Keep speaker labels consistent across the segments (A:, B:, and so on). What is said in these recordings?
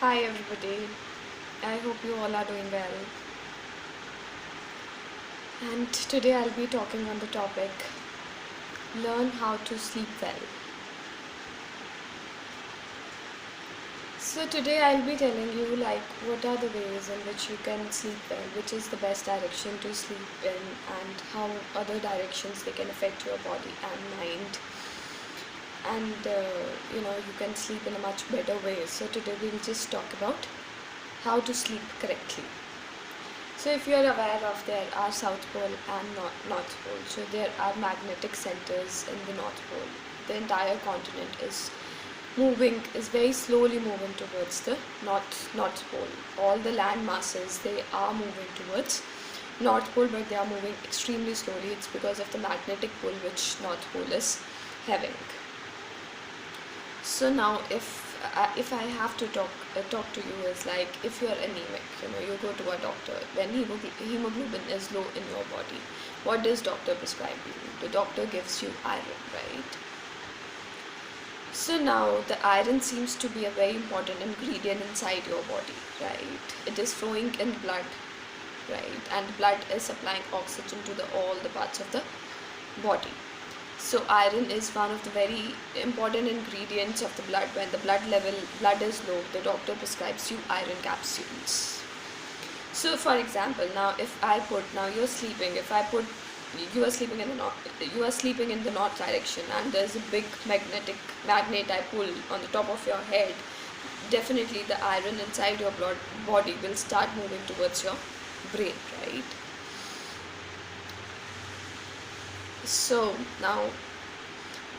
A: Hi everybody, I hope you all are doing well. And today I'll be talking on the topic learn how to sleep well. So today I'll be telling you what are the ways in which you can sleep well, which is the best direction to sleep in, and how other directions they can affect your body and mind. And you can sleep in a much better way. So today we'll just talk about how to sleep correctly. So if you are aware of, there are South Pole and North Pole. So there are magnetic centers in the North Pole. The entire continent is very slowly moving towards the North Pole. All the land masses, they are moving towards North Pole, but they are moving extremely slowly. It's because of the magnetic pull which North Pole is having. So now if I have to talk to you, is like if you are anemic, you go to a doctor when hemoglobin is low in your body. What does doctor prescribe you? The doctor gives you iron, right? So now the iron seems to be a very important ingredient inside your body, right? It is flowing in blood, right? And blood is supplying oxygen to all the parts of the body. So iron is one of the very important ingredients of the blood. When the blood is low, the doctor prescribes you iron capsules. So for example, now you're sleeping. If I put you are sleeping in the north direction, and there's a big magnet I pull on the top of your head, definitely the iron inside your body will start moving towards your brain, right? So now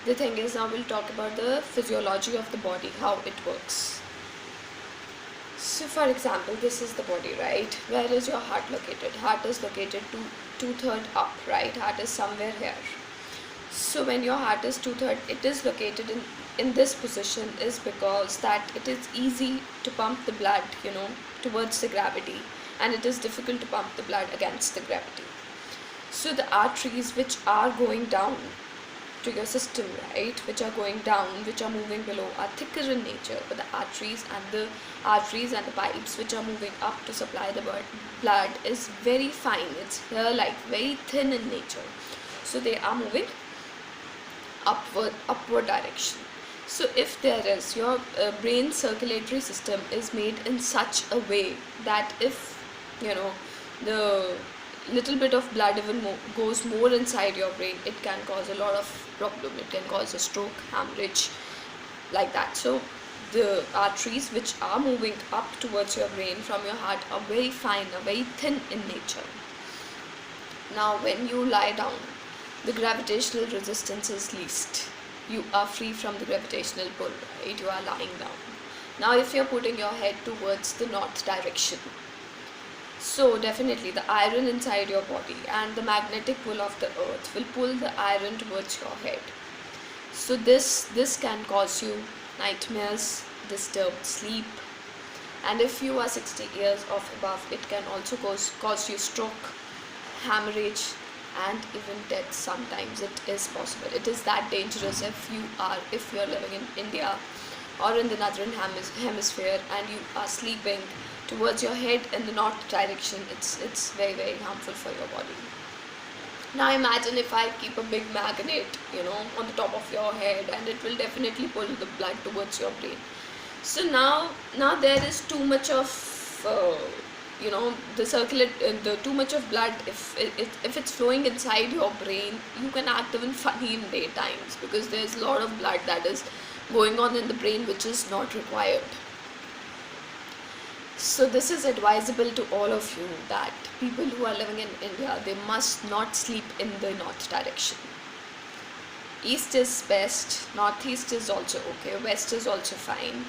A: the thing is, now we'll talk about the physiology of the body, how it works. So for example, this is the body, right? Where is your heart located? Heart is located two-third up, right? Heart is somewhere here. So when your heart is two-third, it is located in this position, is because that it is easy to pump the blood, towards the gravity, and it is difficult to pump the blood against the gravity. So the arteries which are going down to your system, right, which are going down, which are moving below, are thicker in nature, but the arteries and the pipes which are moving up to supply the blood is very fine. It's hair-like, very thin in nature. So they are moving upward direction. So if there is your brain circulatory system is made in such a way that if the little bit of blood even goes more inside your brain, it can cause a lot of problem. It can cause a stroke, hemorrhage, like that. So the arteries which are moving up towards your brain from your heart are very fine, are very thin in nature. Now when you lie down, the gravitational resistance is least. You are free from the gravitational pull, right? You are lying down. Now if you're putting your head towards the north direction, so definitely the iron inside your body and the magnetic pull of the earth will pull the iron towards your head. So this can cause you nightmares, disturbed sleep, and if you are 60 years of above, it can also cause you stroke, hemorrhage, and even death. Sometimes it is possible. It is that dangerous if you are living in India or in the northern hemisphere and you are sleeping towards your head in the north direction. It's very, very harmful for your body. Now imagine if I keep a big magnet on the top of your head, and it will definitely pull the blood towards your brain. So now there is too much of the too much of blood. If it's flowing inside your brain, you can act even funny in daytimes, because there's a lot of blood that is going on in the brain which is not required. So this is advisable to all of you, that people who are living in India, they must not sleep in the north direction. East is best, northeast is also okay, west is also fine,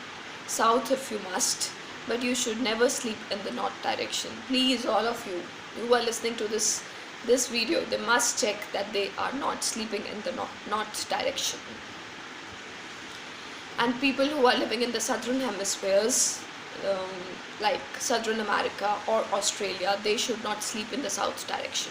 A: south if you must, but you should never sleep in the north direction. Please, all of you who are listening to this video, they must check that they are not sleeping in the north direction. And people who are living in the southern hemispheres, like Southern America or Australia, they should not sleep in the south direction.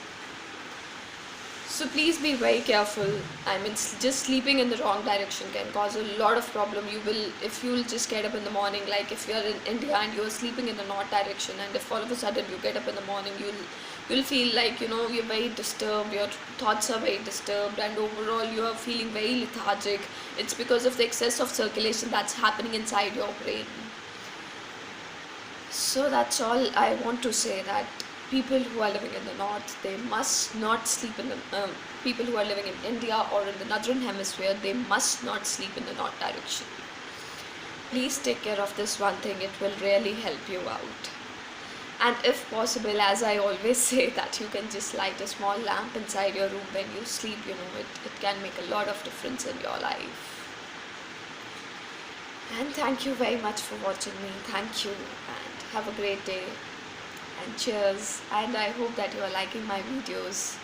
A: So please be very careful. I mean, just sleeping in the wrong direction can cause a lot of problem. You will, if you'll just get up in the morning, like if you're in India and you're sleeping in the north direction, and if all of a sudden you get up in the morning, you'll feel like, you know, you're very disturbed. Your thoughts are very disturbed, and overall you are feeling very lethargic. It's because of the excess of circulation that's happening inside your brain. So that's all I want to say, that people who are living in the north, they must not sleep in the people who are living in India or in the northern hemisphere, they must not sleep in the north direction. Please take care of this one thing, it will really help you out. And if possible, as I always say, that you can just light a small lamp inside your room when you sleep, you know, it can make a lot of difference in your life. And thank you very much for watching me. Thank you, and have a great day. And cheers. And I hope that you are liking my videos.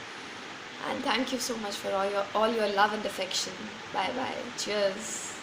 A: And thank you so much for all your love and affection. Bye bye. Cheers.